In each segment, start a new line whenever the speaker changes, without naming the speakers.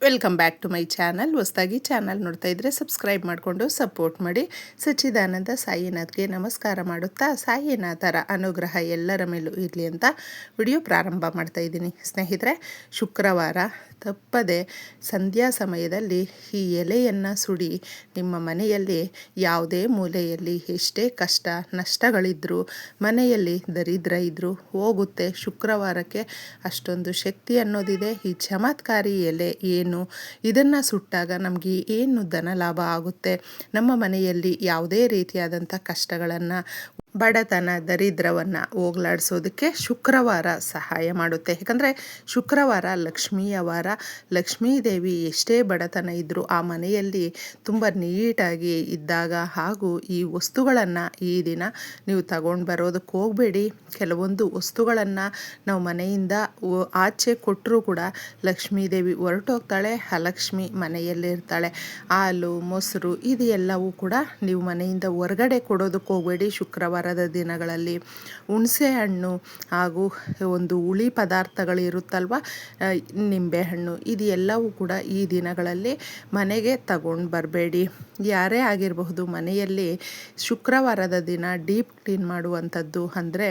Welcome back to my channel. ಹೊಸದಾಗಿ channel ನೋಡ್ತಾ ಇದ್ದರೆ ಸಬ್ಸ್ಕ್ರೈಬ್ ಮಾಡಿಕೊಂಡು ಸಪೋರ್ಟ್ ಮಾಡಿ. ಸಚ್ಚಿದಾನಂದ ಸಾಯಿನಾಥ್ಗೆ ನಮಸ್ಕಾರ ಮಾಡುತ್ತಾ ಸಾಯಿನಾಥರ ಅನುಗ್ರಹ ಎಲ್ಲರ ಮೇಲೂ ಇರಲಿ ಅಂತ ವಿಡಿಯೋ ಪ್ರಾರಂಭ ಮಾಡ್ತಾ ಇದ್ದೀನಿ. ಸ್ನೇಹಿತರೆ, ಶುಕ್ರವಾರ ತಪ್ಪದೆ ಸಂಧ್ಯಾ ಸಮಯದಲ್ಲಿ ಈ ಎಲೆಯನ್ನು ಸುಡಿ ನಿಮ್ಮ ಮನೆಯಲ್ಲಿ ಯಾವುದೇ ಮೂಲೆಯಲ್ಲಿ ಎಷ್ಟೇ ಕಷ್ಟ ನಷ್ಟಗಳಿದ್ದರೂ, ಮನೆಯಲ್ಲಿ ದರಿದ್ರ ಇದ್ದರೂ ಹೋಗುತ್ತೆ. ಶುಕ್ರವಾರಕ್ಕೆ ಅಷ್ಟೊಂದು ಶಕ್ತಿ ಅನ್ನೋದಿದೆ. ಈ ಚಮತ್ಕಾರಿ ಎಲೆ ಏನು, ಇದನ್ನು ಸುಟ್ಟಾಗ ನಮಗೆ ಏನು ಧನ ಲಾಭ ಆಗುತ್ತೆ, ನಮ್ಮ ಮನೆಯಲ್ಲಿ ಯಾವುದೇ ರೀತಿಯಾದಂಥ ಕಷ್ಟಗಳನ್ನು, ಬಡತನ ದರಿದ್ರವನ್ನು ಹೋಗಲಾಡಿಸೋದಕ್ಕೆ ಶುಕ್ರವಾರ ಸಹಾಯ ಮಾಡುತ್ತೆ. ಯಾಕಂದರೆ ಶುಕ್ರವಾರ ಲಕ್ಷ್ಮಿಯ ವಾರ. ಲಕ್ಷ್ಮೀದೇವಿ ಎಷ್ಟೇ ಬಡತನ ಇದ್ದರೂ ಆ ಮನೆಯಲ್ಲಿ ತುಂಬ ನೀಟಾಗಿ ಇದ್ದಾಗ, ಹಾಗೂ ಈ ವಸ್ತುಗಳನ್ನು ಈ ದಿನ ನೀವು ತಗೊಂಡು ಬರೋದಕ್ಕೆ ಹೋಗಬೇಡಿ. ಕೆಲವೊಂದು ವಸ್ತುಗಳನ್ನು ನಾವು ಮನೆಯಿಂದ ಆಚೆ ಕೊಟ್ಟರೂ ಕೂಡ ಲಕ್ಷ್ಮೀದೇವಿ ಹೊರಟೋಗ್ತಾಳೆ, ಆ ಲಕ್ಷ್ಮಿ ಮನೆಯಲ್ಲೇ ಇರ್ತಾಳೆ. ಹಾಲು ಮೊಸರು ಇದು ಎಲ್ಲವೂ ಕೂಡ ನೀವು ಮನೆಯಿಂದ ಹೊರಗಡೆ ಕೊಡೋದಕ್ಕೆ ಹೋಗಬೇಡಿ. ಶುಕ್ರವಾರದ ದಿನಗಳಲ್ಲಿ ಹುಣಸೆ ಹಣ್ಣು ಹಾಗೂ ಒಂದು ಹುಳಿ ಪದಾರ್ಥಗಳಿರುತ್ತಲ್ವ, ನಿಂಬೆಹಣ್ಣು, ಇದು ಎಲ್ಲವೂ ಕೂಡ ಈ ದಿನಗಳಲ್ಲಿ ಮನೆಗೆ ತಗೊಂಡು ಬರಬೇಡಿ. ಯಾರೇ ಆಗಿರಬಹುದು, ಮನೆಯಲ್ಲಿ ಶುಕ್ರವಾರದ ದಿನ ಡೀಪ್ ಕ್ಲೀನ್ ಮಾಡುವಂಥದ್ದು, ಅಂದರೆ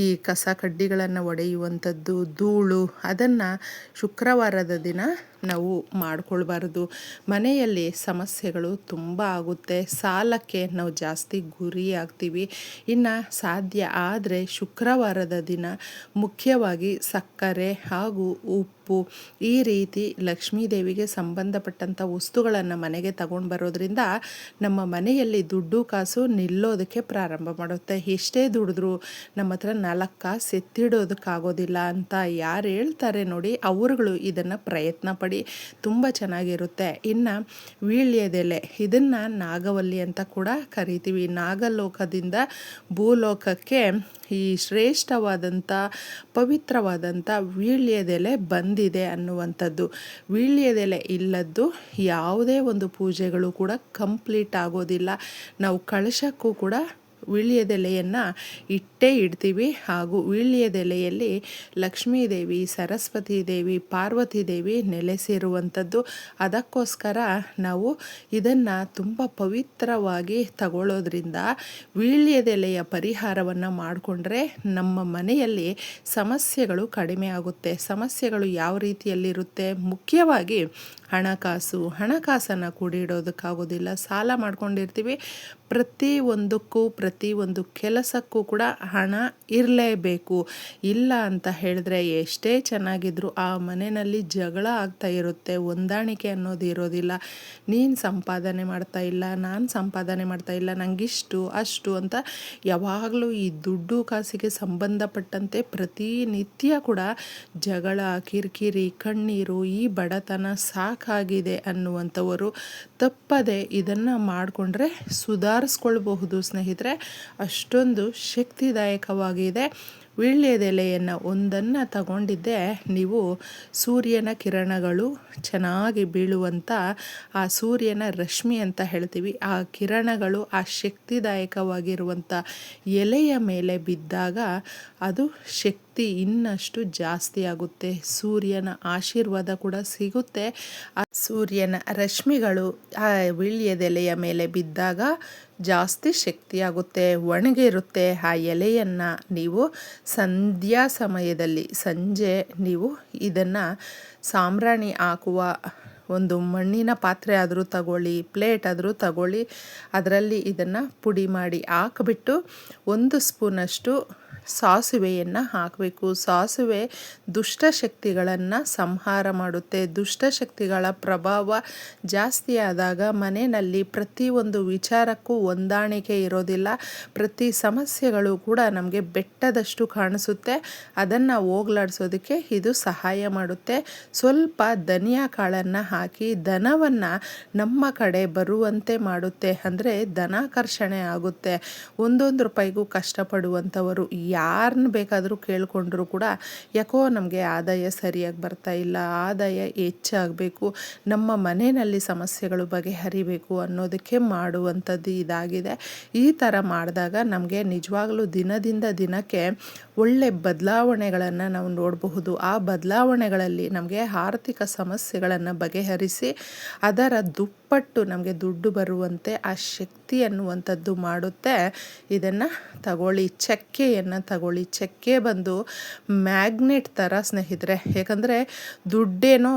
ಈ ಕಸ ಕಡ್ಡಿಗಳನ್ನು ಒಡೆಯುವಂಥದ್ದು, ಧೂಳು, ಅದನ್ನು ಶುಕ್ರವಾರದ ದಿನ ನಾವು ಮಾಡಿಕೊಳ್ಬಾರ್ದು. ಮನೆಯಲ್ಲಿ ಸಮಸ್ಯೆಗಳು ತುಂಬ ಆಗುತ್ತೆ. ಸಾಲಕ್ಕೆ ನಾವು ಜಾಸ್ತಿ ಗುರಿ ಆಗ್ತೀವಿ. ಇನ್ನು ಸಾಧ್ಯ ಆದರೆ ಶುಕ್ರವಾರದ ದಿನ ಮುಖ್ಯವಾಗಿ ಸಕ್ಕರೆ ಹಾಗೂ ಉಪ್ಪು, ಈ ರೀತಿ ಲಕ್ಷ್ಮೀದೇವಿಗೆ ಸಂಬಂಧಪಟ್ಟಂಥ ವಸ್ತುಗಳನ್ನು ಮನೆಗೆ ತಗೊಂಡು ಬರೋದ್ರಿಂದ ನಮ್ಮ ಮನೆಯಲ್ಲಿ ದುಡ್ಡು ಕಾಸು ನಿಲ್ಲೋದಕ್ಕೆ ಪ್ರಾರಂಭ ಮಾಡುತ್ತೆ. ಎಷ್ಟೇ ದುಡಿದ್ರೂ ನಮ್ಮ ಹತ್ರ 4 ಕಾಸು ಎತ್ತಿಡೋದಕ್ಕಾಗೋದಿಲ್ಲ ಅಂತ ಯಾರು ಹೇಳ್ತಾರೆ ನೋಡಿ, ಅವರುಗಳು ಇದನ್ನು ಪ್ರಯತ್ನ ಪಡಿ, ತುಂಬ ಚೆನ್ನಾಗಿರುತ್ತೆ. ಇನ್ನು ವೀಳ್ಯದೆಲೆ, ಇದನ್ನು ನಾಗವಲ್ಲಿ ಅಂತ ಕೂಡ ಕರಿತೀವಿ. ನಾಗಲೋಕದಿಂದ ಭೂಲೋಕಕ್ಕೆ ಈ ಶ್ರೇಷ್ಠವಾದಂಥ ಪವಿತ್ರವಾದಂಥ ವೀಳ್ಯದೆಲೆ ಬಂದಿದೆ ಅನ್ನುವಂಥದ್ದು. ವೀಳ್ಯದೆಲೆ ಇಲ್ಲದ್ದು ಯಾವುದೇ ಒಂದು ಪೂಜೆಗಳು ಕೂಡ ಕಂಪ್ಲೀಟ್ ಆಗೋದಿಲ್ಲ. ನಾವು ಕಳಶಕ್ಕೂ ಕೂಡ ವೀಳ್ಯದೆಲೆಯನ್ನು ಇಟ್ಟೇ ಇಡ್ತೀವಿ. ಹಾಗೂ ವೀಳ್ಯದೆಲೆಯಲ್ಲಿ ಲಕ್ಷ್ಮೀದೇವಿ, ಸರಸ್ವತಿ ದೇವಿ, ಪಾರ್ವತಿ ದೇವಿ ನೆಲೆಸಿರುವಂಥದ್ದು. ಅದಕ್ಕೋಸ್ಕರ ನಾವು ಇದನ್ನು ತುಂಬ ಪವಿತ್ರವಾಗಿ ತಗೊಳ್ಳೋದ್ರಿಂದ ವೀಳ್ಯದೆಲೆಯ ಪರಿಹಾರವನ್ನು ಮಾಡಿಕೊಂಡ್ರೆ ನಮ್ಮ ಮನೆಯಲ್ಲಿ ಸಮಸ್ಯೆಗಳು ಕಡಿಮೆ ಆಗುತ್ತೆ. ಸಮಸ್ಯೆಗಳು ಯಾವ ರೀತಿಯಲ್ಲಿರುತ್ತೆ? ಮುಖ್ಯವಾಗಿ ಹಣಕಾಸನ್ನು ಕೂಡಿಡೋದಕ್ಕಾಗೋದಿಲ್ಲ. ಸಾಲ ಮಾಡ್ಕೊಂಡಿರ್ತೀವಿ. ಪ್ರತಿಯೊಂದು ಕೆಲಸಕ್ಕೂ ಕೂಡ ಹಣ ಇರಲೇಬೇಕು. ಇಲ್ಲ ಅಂತ ಹೇಳಿದ್ರೆ ಎಷ್ಟೇ ಚೆನ್ನಾಗಿದ್ರೂ ಆ ಮನೆಯಲ್ಲಿ ಜಗಳ ಆಗ್ತಾ ಇರುತ್ತೆ. ಹೊಂದಾಣಿಕೆ ಅನ್ನೋದು ಇರೋದಿಲ್ಲ. ನೀನು ಸಂಪಾದನೆ ಮಾಡ್ತಾ ಇಲ್ಲ, ನಾನು ಸಂಪಾದನೆ ಮಾಡ್ತಾ ಇಲ್ಲ, ನನಗಿಷ್ಟು ಅಷ್ಟು ಅಂತ ಯಾವಾಗಲೂ ಈ ದುಡ್ಡು ಕಾಸಿಗೆ ಸಂಬಂಧಪಟ್ಟಂತೆ ಪ್ರತಿನಿತ್ಯ ಕೂಡ ಜಗಳ, ಕಿರಿಕಿರಿ, ಕಣ್ಣೀರು, ಈ ಬಡತನ ಸಾಕಾಗಿದೆ ಅನ್ನುವಂಥವರು ತಪ್ಪದೆ ಇದನ್ನು ಮಾಡಿಕೊಂಡ್ರೆ ಸುಧಾರಿಸ್ಕೊಳ್ಬಹುದು ಸ್ನೇಹಿತರೆ. ಅಷ್ಟೊಂದು ಶಕ್ತಿದಾಯಕವಾಗಿದೆ. ವೀಳ್ಯದೆಲೆಯನ್ನು ಒಂದನ್ನು ತಗೊಂಡಿದ್ದೆ ನೀವು ಸೂರ್ಯನ ಕಿರಣಗಳು ಚೆನ್ನಾಗಿ ಬೀಳುವಂಥ ಆ ಸೂರ್ಯನ ರಶ್ಮಿ ಅಂತ ಹೇಳ್ತೀವಿ, ಆ ಕಿರಣಗಳು ಆ ಶಕ್ತಿದಾಯಕವಾಗಿರುವಂಥ ಎಲೆಯ ಮೇಲೆ ಬಿದ್ದಾಗ ಅದು ಶಕ್ತಿ ಇನ್ನಷ್ಟು ಜಾಸ್ತಿ ಆಗುತ್ತೆ. ಸೂರ್ಯನ ಆಶೀರ್ವಾದ ಕೂಡ ಸಿಗುತ್ತೆ. ಆ ಸೂರ್ಯನ ರಶ್ಮಿಗಳು ಆ ವೀಳ್ಯದೆಲೆಯ ಮೇಲೆ ಬಿದ್ದಾಗ ಜಾಸ್ತಿ ಶಕ್ತಿಯಾಗುತ್ತೆ. ಒಣಗಿರುತ್ತೆ ಆ ಎಲೆಯನ್ನು ನೀವು ಸಂಧ್ಯಾ ಸಮಯದಲ್ಲಿ ಸಂಜೆ ನೀವು ಇದನ್ನು ಸಾಂಬ್ರಾಣಿ ಹಾಕುವ ಒಂದು ಮಣ್ಣಿನ ಪಾತ್ರೆ ಆದರೂ ತಗೊಳ್ಳಿ, ಪ್ಲೇಟ್ ಆದರೂ ತಗೊಳ್ಳಿ, ಅದರಲ್ಲಿ ಇದನ್ನು ಪುಡಿ ಮಾಡಿ ಹಾಕಿಬಿಟ್ಟು 1 ಸ್ಪೂನಷ್ಟು ಸಾಸಿವೆಯನ್ನು ಹಾಕಬೇಕು. ಸಾಸಿವೆ ದುಷ್ಟಶಕ್ತಿಗಳನ್ನು ಸಂಹಾರ ಮಾಡುತ್ತೆ. ದುಷ್ಟಶಕ್ತಿಗಳ ಪ್ರಭಾವ ಜಾಸ್ತಿ ಆದಾಗ ಮನೆಯಲ್ಲಿ ಪ್ರತಿಯೊಂದು ವಿಚಾರಕ್ಕೂ ಹೊಂದಾಣಿಕೆ ಇರೋದಿಲ್ಲ. ಪ್ರತಿ ಸಮಸ್ಯೆಗಳು ಕೂಡ ನಮಗೆ ಬೆಟ್ಟದಷ್ಟು ಕಾಣಿಸುತ್ತೆ. ಅದನ್ನು ಹೋಗಲಾಡಿಸೋದಕ್ಕೆ ಇದು ಸಹಾಯ ಮಾಡುತ್ತೆ. ಸ್ವಲ್ಪ ಧನಿಯಾ ಕಾಳನ್ನು ಹಾಕಿ ಧನವನ್ನು ನಮ್ಮ ಕಡೆ ಬರುವಂತೆ ಮಾಡುತ್ತೆ. ಅಂದರೆ ಧನಾಕರ್ಷಣೆ ಆಗುತ್ತೆ. 1 ರೂಪಾಯಿಗೂ ಕಷ್ಟಪಡುವಂಥವರು ಯಾರನ್ನ ಬೇಕಾದರೂ ಕೇಳಿಕೊಂಡ್ರೂ ಕೂಡ ಯಾಕೋ ನಮಗೆ ಆದಾಯ ಸರಿಯಾಗಿ ಬರ್ತಾ ಇಲ್ಲ, ಆದಾಯ ಹೆಚ್ಚಾಗಬೇಕು, ನಮ್ಮ ಮನೆಯಲ್ಲಿ ಸಮಸ್ಯೆಗಳು ಬಗೆಹರಿಬೇಕು ಅನ್ನೋದಕ್ಕೆ ಮಾಡುವಂಥದ್ದು ಇದಾಗಿದೆ. ಈ ಥರ ಮಾಡಿದಾಗ ನಮಗೆ ನಿಜವಾಗ್ಲೂ ದಿನದಿಂದ ದಿನಕ್ಕೆ ಒಳ್ಳೆ ಬದಲಾವಣೆಗಳನ್ನು ನಾವು ನೋಡಬಹುದು. ಆ ಬದಲಾವಣೆಗಳಲ್ಲಿ ನಮಗೆ ಆರ್ಥಿಕ ಸಮಸ್ಯೆಗಳನ್ನು ಬಗೆಹರಿಸಿ ಅದರ ದುಪ್ಪಟ್ಟು ನಮಗೆ ದುಡ್ಡು ಬರುವಂತೆ ಆ ಶಕ್ತಿ ಅನ್ನುವಂಥದ್ದು ಮಾಡುತ್ತೆ. ಇದನ್ನು ತಗೊಳ್ಳಿ, ಚಕ್ಕೆಯನ್ನು ತಗೊಳ್ಳಿ. ಚಕ್ಕೆ ಬಂದು ಮ್ಯಾಗ್ನೆಟ್ ಥರ ಸ್ನೇಹಿತರೆ. ಯಾಕಂದರೆ ದುಡ್ಡೇನೋ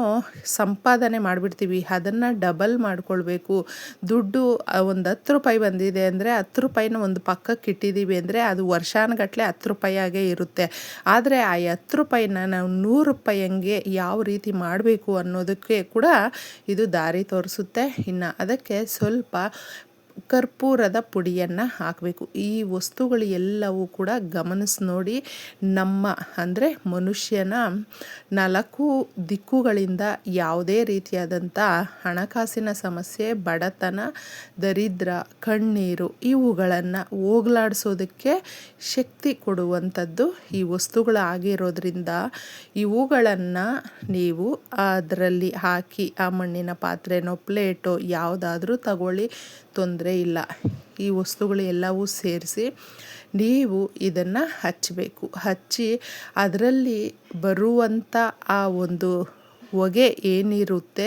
ಸಂಪಾದನೆ ಮಾಡಿಬಿಡ್ತೀವಿ, ಅದನ್ನು ಡಬಲ್ ಮಾಡ್ಕೊಳ್ಬೇಕು. ದುಡ್ಡು ಒಂದು 10 ರೂಪಾಯಿ ಬಂದಿದೆ ಅಂದರೆ 10 ರೂಪಾಯಿನ ಒಂದು ಪಕ್ಕಕ್ಕೆ ಇಟ್ಟಿದ್ದೀವಿ ಅಂದರೆ ಅದು ವರ್ಷಾನುಗಟ್ಟಲೆ 10 ರೂಪಾಯಿಯಾಗೇ ಇರುತ್ತೆ. ಆದರೆ ಆ 10 ರೂಪಾಯಿನ ನಾವು 100 ರೂಪಾಯಿಯಂಗೆ ಯಾವ ರೀತಿ ಮಾಡಬೇಕು ಅನ್ನೋದಕ್ಕೆ ಕೂಡ ಇದು ದಾರಿ ತೋರಿಸುತ್ತೆ. ಇನ್ನು ಅದಕ್ಕೆ ಸ್ವಲ್ಪ ಕರ್ಪೂರದ ಪುಡಿಯನ್ನು ಹಾಕಬೇಕು. ಈ ವಸ್ತುಗಳು ಎಲ್ಲವೂ ಕೂಡ ಗಮನಿಸಿ ನೋಡಿ. ನಮ್ಮ ಅಂದರೆ ಮನುಷ್ಯನ 4 ದಿಕ್ಕುಗಳಿಂದ ಯಾವುದೇ ರೀತಿಯಾದಂಥ ಹಣಕಾಸಿನ ಸಮಸ್ಯೆ, ಬಡತನ, ದರಿದ್ರ, ಕಣ್ಣೀರು ಇವುಗಳನ್ನು ಹೋಗಲಾಡಿಸೋದಕ್ಕೆ ಶಕ್ತಿ ಕೊಡುವಂಥದ್ದು ಈ ವಸ್ತುಗಳಾಗಿರೋದ್ರಿಂದ ಇವುಗಳನ್ನು ನೀವು ಅದರಲ್ಲಿ ಹಾಕಿ, ಆ ಮಣ್ಣಿನ ಪಾತ್ರೆನೋ ಪ್ಲೇಟೋ ಯಾವುದಾದ್ರೂ ತಗೊಳ್ಳಿ, ತೊಂದರೆ ಇಲ್ಲ. ಈ ವಸ್ತುಗಳು ಎಲ್ಲವೂ ಸೇರಿಸಿ ನೀವು ಇದನ್ನು ಹಚ್ಚಬೇಕು. ಹಚ್ಚಿ ಅದರಲ್ಲಿ ಬರುವಂಥ ಆ ಒಂದು ಹೊಗೆ ಏನಿರುತ್ತೆ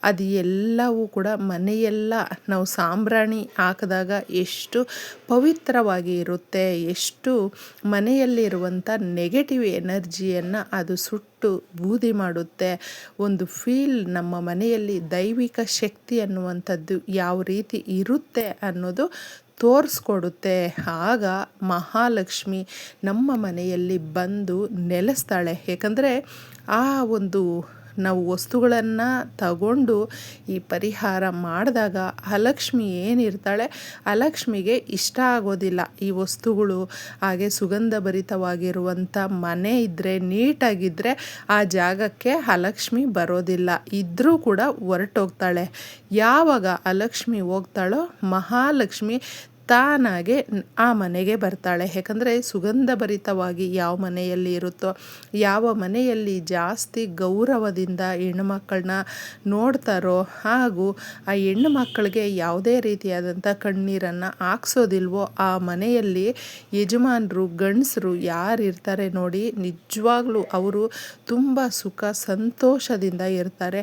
ಅದು ಎಲ್ಲವೂ ಕೂಡ ಮನೆಯೆಲ್ಲ ನಾವು ಸಾಂಬ್ರಾಣಿ ಹಾಕಿದಾಗ ಎಷ್ಟು ಪವಿತ್ರವಾಗಿ ಇರುತ್ತೆ, ಎಷ್ಟು ಮನೆಯಲ್ಲಿರುವಂಥ ನೆಗೆಟಿವ್ ಎನರ್ಜಿಯನ್ನು ಅದು ಸುಟ್ಟು ಬೂದಿ ಮಾಡುತ್ತೆ. ಒಂದು ಫೀಲ್ ನಮ್ಮ ಮನೆಯಲ್ಲಿ ದೈವಿಕ ಶಕ್ತಿ ಅನ್ನುವಂಥದ್ದು ಯಾವ ರೀತಿ ಇರುತ್ತೆ ಅನ್ನೋದು ತೋರಿಸ್ಕೊಡುತ್ತೆ. ಆಗ ಮಹಾಲಕ್ಷ್ಮಿ ನಮ್ಮ ಮನೆಯಲ್ಲಿ ಬಂದು ನೆಲೆಸ್ತಾಳೆ. ಏಕೆಂದರೆ ಆ ಒಂದು ನಾವು ವಸ್ತುಗಳನ್ನು ತಗೊಂಡು ಈ ಪರಿಹಾರ ಮಾಡಿದಾಗ ಅಲಕ್ಷ್ಮಿ ಏನಿರ್ತಾಳೆ, ಅಲಕ್ಷ್ಮಿಗೆ ಇಷ್ಟ ಆಗೋದಿಲ್ಲ ಈ ವಸ್ತುಗಳು. ಹಾಗೆ ಸುಗಂಧ ಭರಿತವಾಗಿರುವಂಥ ಮನೆ ಇದ್ದರೆ, ನೀಟಾಗಿದ್ದರೆ ಆ ಜಾಗಕ್ಕೆ ಅಲಕ್ಷ್ಮಿ ಬರೋದಿಲ್ಲ. ಇದ್ದರೂ ಕೂಡ ಹೊರಟೋಗ್ತಾಳೆ. ಯಾವಾಗ ಅಲಕ್ಷ್ಮಿ ಹೋಗ್ತಾಳೋ ಮಹಾಲಕ್ಷ್ಮಿ ತಾನಾಗೆ ಆ ಮನೆಗೆ ಬರ್ತಾಳೆ. ಯಾಕಂದರೆ ಸುಗಂಧಭರಿತವಾಗಿ ಯಾವ ಮನೆಯಲ್ಲಿ ಇರುತ್ತೋ, ಯಾವ ಮನೆಯಲ್ಲಿ ಜಾಸ್ತಿ ಗೌರವದಿಂದ ಹೆಣ್ಣುಮಕ್ಕಳನ್ನ ನೋಡ್ತಾರೋ, ಹಾಗೂ ಆ ಹೆಣ್ಣು ಮಕ್ಕಳಿಗೆ ಯಾವುದೇ ರೀತಿಯಾದಂಥ ಕಣ್ಣೀರನ್ನು ಹಾಕ್ಸೋದಿಲ್ವೋ ಆ ಮನೆಯಲ್ಲಿ ಯಜಮಾನರು, ಗಂಡಸರು ಯಾರು ಇರ್ತಾರೆ ನೋಡಿ, ನಿಜವಾಗ್ಲೂ ಅವರು ತುಂಬ ಸುಖ ಸಂತೋಷದಿಂದ ಇರ್ತಾರೆ,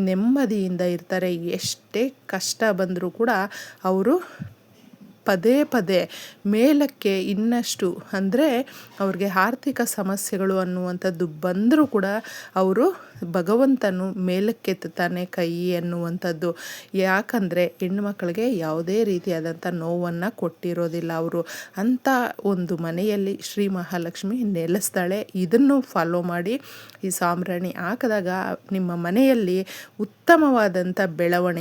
ನೆಮ್ಮದಿಯಿಂದ ಇರ್ತಾರೆ. ಎಷ್ಟೇ ಕಷ್ಟ ಬಂದರೂ ಕೂಡ ಅವರು ಪದೇ ಪದೇ ಮೇಲಕ್ಕೆ ಇನ್ನಷ್ಟು, ಅಂದರೆ ಅವ್ರಿಗೆ ಆರ್ಥಿಕ ಸಮಸ್ಯೆಗಳು ಅನ್ನುವಂಥದ್ದು ಬಂದರೂ ಕೂಡ ಅವರು ಭಗವಂತನು ಮೇಲಕ್ಕೆತ್ತಾನೆ ಕೈ ಅನ್ನುವಂಥದ್ದು. ಯಾಕಂದರೆ ಹೆಣ್ಣುಮಕ್ಕಳಿಗೆ ಯಾವುದೇ ರೀತಿಯಾದಂಥ ನೋವನ್ನು ಕೊಟ್ಟಿರೋದಿಲ್ಲ ಅವರು. ಅಂಥ ಒಂದು ಮನೆಯಲ್ಲಿ ಶ್ರೀ ಮಹಾಲಕ್ಷ್ಮಿ ನೆಲೆಸ್ತಾಳೆ. ಇದನ್ನು ಫಾಲೋ ಮಾಡಿ ಈ ಸಾಂಬ್ರಾಣಿ ಹಾಕಿದಾಗ ನಿಮ್ಮ ಮನೆಯಲ್ಲಿ ಉತ್ತಮವಾದಂಥ ಬೆಳವಣಿಗೆ